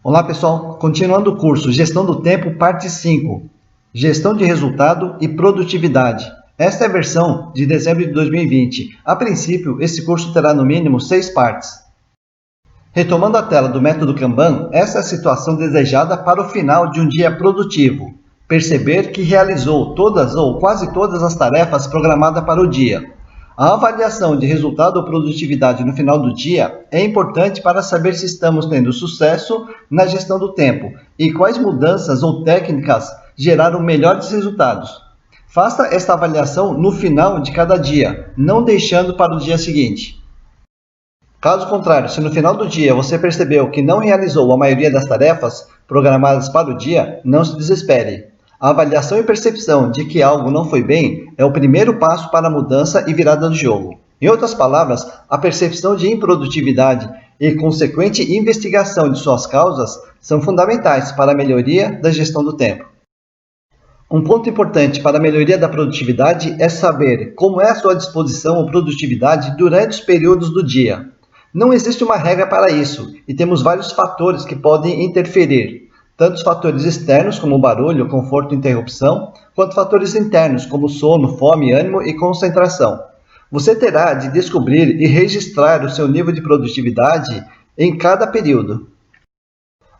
Olá pessoal, continuando o curso Gestão do Tempo, parte 5, Gestão de Resultado e Produtividade. Esta é a versão de dezembro de 2020. A princípio, esse curso terá no mínimo 6 partes. Retomando a tela do método Kanban, essa é a situação desejada para o final de um dia produtivo. Perceber que realizou todas ou quase todas as tarefas programadas para o dia. A avaliação de resultado ou produtividade no final do dia é importante para saber se estamos tendo sucesso na gestão do tempo e quais mudanças ou técnicas geraram melhores resultados. Faça esta avaliação no final de cada dia, não deixando para o dia seguinte. Caso contrário, se no final do dia você percebeu que não realizou a maioria das tarefas programadas para o dia, não se desespere. A avaliação e percepção de que algo não foi bem é o primeiro passo para a mudança e virada do jogo. Em outras palavras, a percepção de improdutividade e consequente investigação de suas causas são fundamentais para a melhoria da gestão do tempo. Um ponto importante para a melhoria da produtividade é saber como é a sua disposição ou produtividade durante os períodos do dia. Não existe uma regra para isso e temos vários fatores que podem interferir. Tanto os fatores externos, como barulho, conforto e interrupção, quanto fatores internos, como sono, fome, ânimo e concentração. Você terá de descobrir e registrar o seu nível de produtividade em cada período.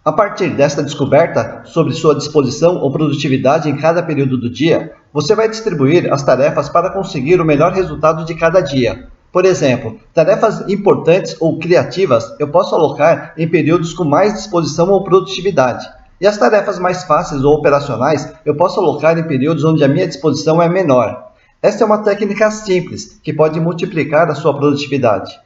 A partir desta descoberta sobre sua disposição ou produtividade em cada período do dia, você vai distribuir as tarefas para conseguir o melhor resultado de cada dia. Por exemplo, tarefas importantes ou criativas eu posso alocar em períodos com mais disposição ou produtividade. E as tarefas mais fáceis ou operacionais eu posso alocar em períodos onde a minha disposição é menor. Esta é uma técnica simples que pode multiplicar a sua produtividade.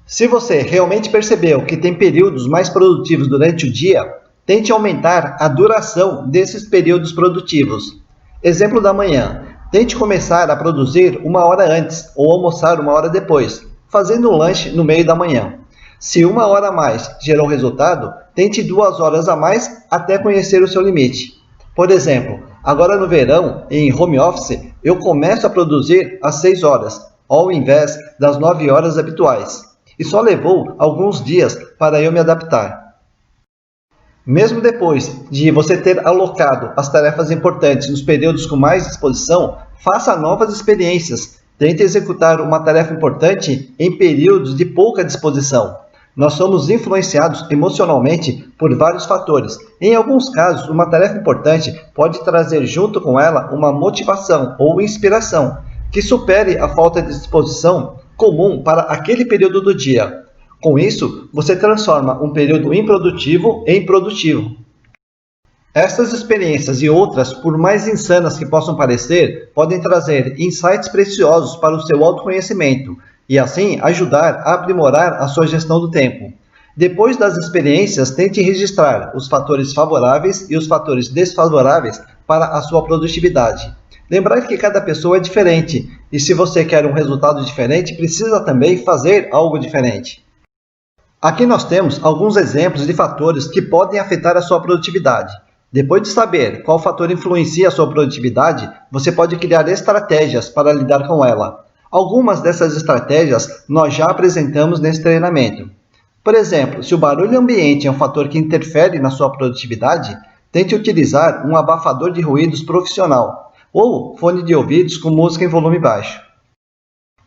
Se você realmente percebeu que tem períodos mais produtivos durante o dia, tente aumentar a duração desses períodos produtivos. Exemplo da manhã. Tente começar a produzir 1 hora antes ou almoçar 1 hora depois, fazendo um lanche no meio da manhã. Se 1 hora a mais gerou resultado, tente 2 horas a mais até conhecer o seu limite. Por exemplo, agora no verão, em home office, eu começo a produzir às 6 horas, ao invés das 9 horas habituais. E só levou alguns dias para eu me adaptar. Mesmo depois de você ter alocado as tarefas importantes nos períodos com mais disposição, faça novas experiências. Tente executar uma tarefa importante em períodos de pouca disposição. Nós somos influenciados emocionalmente por vários fatores. Em alguns casos, uma tarefa importante pode trazer junto com ela uma motivação ou inspiração que supere a falta de disposição comum para aquele período do dia. Com isso, você transforma um período improdutivo em produtivo. Estas experiências e outras, por mais insanas que possam parecer, podem trazer insights preciosos para o seu autoconhecimento e assim ajudar a aprimorar a sua gestão do tempo. Depois das experiências, tente registrar os fatores favoráveis e os fatores desfavoráveis para a sua produtividade. Lembrar que cada pessoa é diferente e se você quer um resultado diferente, precisa também fazer algo diferente. Aqui nós temos alguns exemplos de fatores que podem afetar a sua produtividade. Depois de saber qual fator influencia a sua produtividade, você pode criar estratégias para lidar com ela. Algumas dessas estratégias nós já apresentamos nesse treinamento. Por exemplo, se o barulho ambiente é um fator que interfere na sua produtividade, tente utilizar um abafador de ruídos profissional ou fone de ouvidos com música em volume baixo.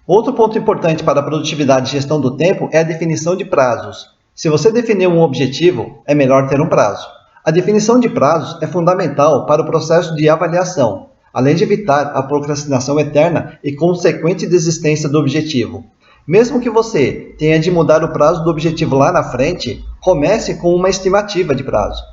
Outro ponto importante para a produtividade e gestão do tempo é a definição de prazos. Se você definir um objetivo, é melhor ter um prazo. A definição de prazos é fundamental para o processo de avaliação, além de evitar a procrastinação eterna e consequente desistência do objetivo. Mesmo que você tenha de mudar o prazo do objetivo lá na frente, comece com uma estimativa de prazo.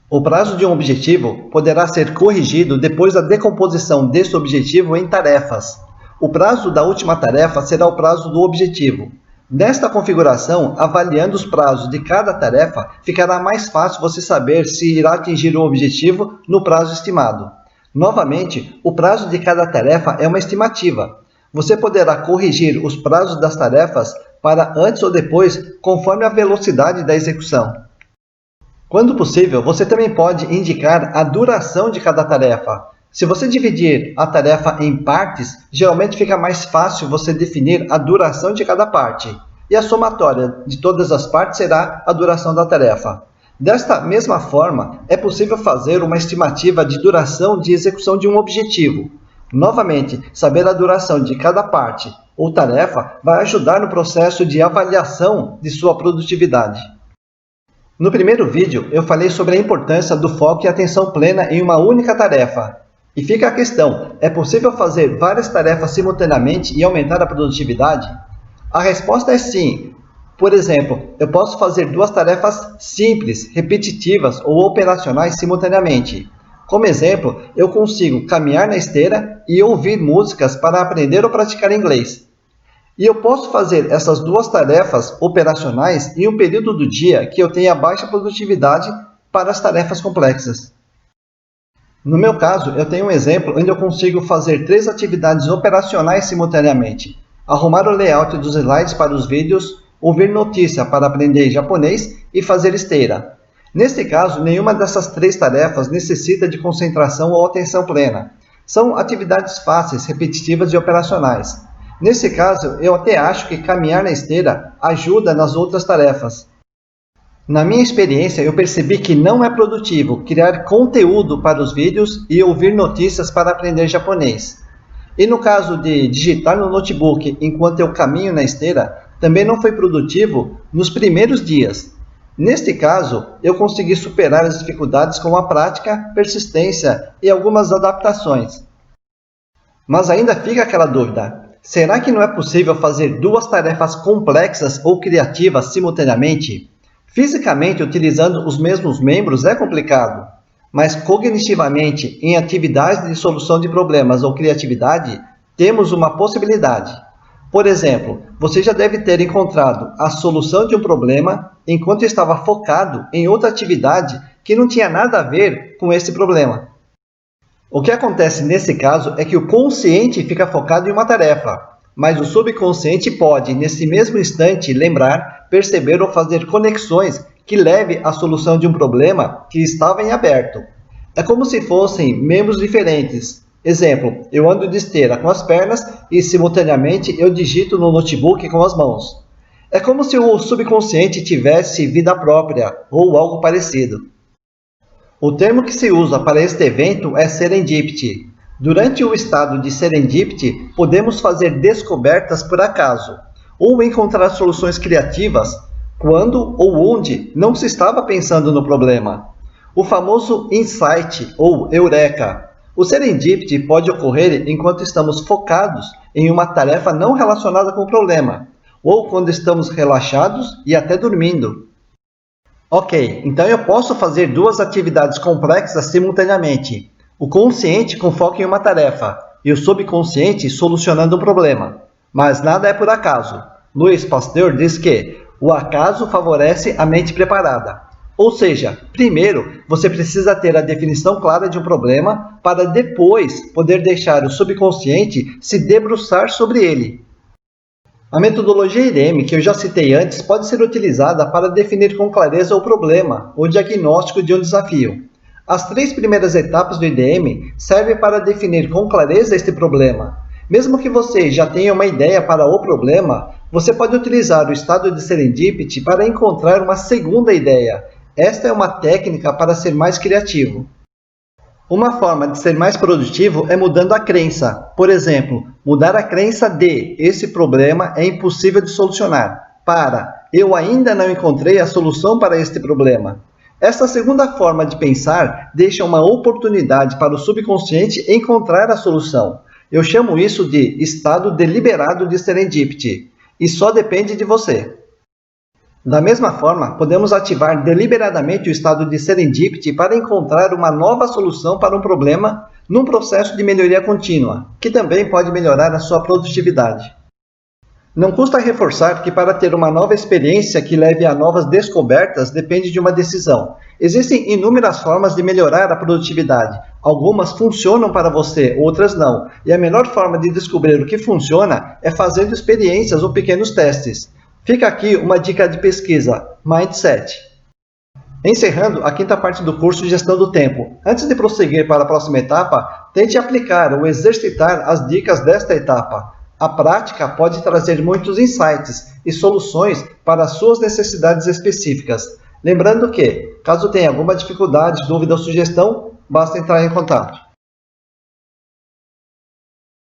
O prazo de um objetivo poderá ser corrigido depois da decomposição desse objetivo em tarefas. O prazo da última tarefa será o prazo do objetivo. Nesta configuração, avaliando os prazos de cada tarefa, ficará mais fácil você saber se irá atingir o objetivo no prazo estimado. Novamente, o prazo de cada tarefa é uma estimativa. Você poderá corrigir os prazos das tarefas para antes ou depois, conforme a velocidade da execução. Quando possível, você também pode indicar a duração de cada tarefa. Se você dividir a tarefa em partes, geralmente fica mais fácil você definir a duração de cada parte. e a somatória de todas as partes será a duração da tarefa. Desta mesma forma, é possível fazer uma estimativa de duração de execução de um objetivo. Novamente, saber a duração de cada parte ou tarefa vai ajudar no processo de avaliação de sua produtividade. No primeiro vídeo, eu falei sobre a importância do foco e atenção plena em uma única tarefa. E fica a questão, é possível fazer várias tarefas simultaneamente e aumentar a produtividade? A resposta é sim. Por exemplo, eu posso fazer duas tarefas simples, repetitivas ou operacionais simultaneamente. Como exemplo, eu consigo caminhar na esteira e ouvir músicas para aprender ou praticar inglês. E eu posso fazer essas duas tarefas operacionais em um período do dia que eu tenha baixa produtividade para as tarefas complexas. No meu caso, eu tenho um exemplo onde eu consigo fazer 3 atividades operacionais simultaneamente: arrumar o layout dos slides para os vídeos, ouvir notícia para aprender japonês e fazer esteira. Neste caso, nenhuma dessas 3 tarefas necessita de concentração ou atenção plena. São atividades fáceis, repetitivas e operacionais. Nesse caso, eu até acho que caminhar na esteira ajuda nas outras tarefas. Na minha experiência, eu percebi que não é produtivo criar conteúdo para os vídeos e ouvir notícias para aprender japonês. E no caso de digitar no notebook enquanto eu caminho na esteira, também não foi produtivo nos primeiros dias. Neste caso, eu consegui superar as dificuldades com a prática, persistência e algumas adaptações. Mas ainda fica aquela dúvida: será que não é possível fazer 2 tarefas complexas ou criativas simultaneamente? Fisicamente, utilizando os mesmos membros é complicado, mas cognitivamente, em atividades de solução de problemas ou criatividade, temos uma possibilidade. Por exemplo, você já deve ter encontrado a solução de um problema enquanto estava focado em outra atividade que não tinha nada a ver com esse problema. O que acontece nesse caso é que o consciente fica focado em uma tarefa, mas o subconsciente pode, nesse mesmo instante, lembrar, perceber ou fazer conexões que levem à solução de um problema que estava em aberto. É como se fossem membros diferentes. Exemplo, eu ando de esteira com as pernas e, simultaneamente, eu digito no notebook com as mãos. É como se o subconsciente tivesse vida própria ou algo parecido. O termo que se usa para este evento é serendipity. Durante o estado de serendipity, podemos fazer descobertas por acaso, ou encontrar soluções criativas quando ou onde não se estava pensando no problema. O famoso insight ou eureka. O serendipity pode ocorrer enquanto estamos focados em uma tarefa não relacionada com o problema, ou quando estamos relaxados e até dormindo. Ok, então eu posso fazer 2 atividades complexas simultaneamente. O consciente com foco em uma tarefa e o subconsciente solucionando um problema. Mas nada é por acaso. Louis Pasteur diz que o acaso favorece a mente preparada. Ou seja, primeiro você precisa ter a definição clara de um problema para depois poder deixar o subconsciente se debruçar sobre ele. A metodologia IDM, que eu já citei antes, pode ser utilizada para definir com clareza o problema ou diagnóstico de um desafio. As 3 primeiras etapas do IDM servem para definir com clareza este problema. Mesmo que você já tenha uma ideia para o problema, você pode utilizar o estado de serendipity para encontrar uma segunda ideia. Esta é uma técnica para ser mais criativo. Uma forma de ser mais produtivo é mudando a crença. Por exemplo, mudar a crença de esse problema é impossível de solucionar para eu ainda não encontrei a solução para este problema. Esta segunda forma de pensar deixa uma oportunidade para o subconsciente encontrar a solução. Eu chamo isso de estado deliberado de serendipity, e só depende de você. Da mesma forma, podemos ativar deliberadamente o estado de serendipity para encontrar uma nova solução para um problema num processo de melhoria contínua, que também pode melhorar a sua produtividade. Não custa reforçar que para ter uma nova experiência que leve a novas descobertas depende de uma decisão. Existem inúmeras formas de melhorar a produtividade. Algumas funcionam para você, outras não. E a melhor forma de descobrir o que funciona é fazendo experiências ou pequenos testes. Fica aqui uma dica de pesquisa: Mindset. Encerrando a 5ª parte do curso Gestão do Tempo. Antes de prosseguir para a próxima etapa, tente aplicar ou exercitar as dicas desta etapa. A prática pode trazer muitos insights e soluções para as suas necessidades específicas. Lembrando que, caso tenha alguma dificuldade, dúvida ou sugestão, basta entrar em contato.